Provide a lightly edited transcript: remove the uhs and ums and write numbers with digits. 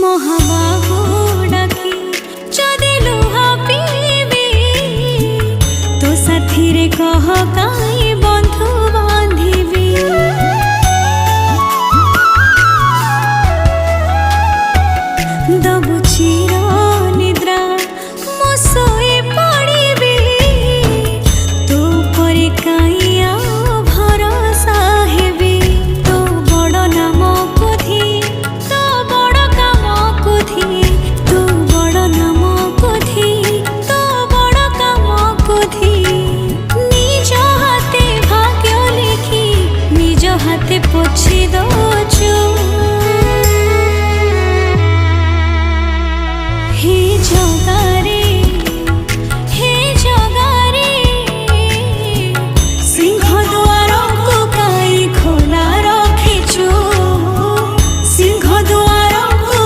মহাবাহু ডাকি যদি লুহা পিবি তো সাথীরে কহ কাই বন্ধু বাঁধিবি দব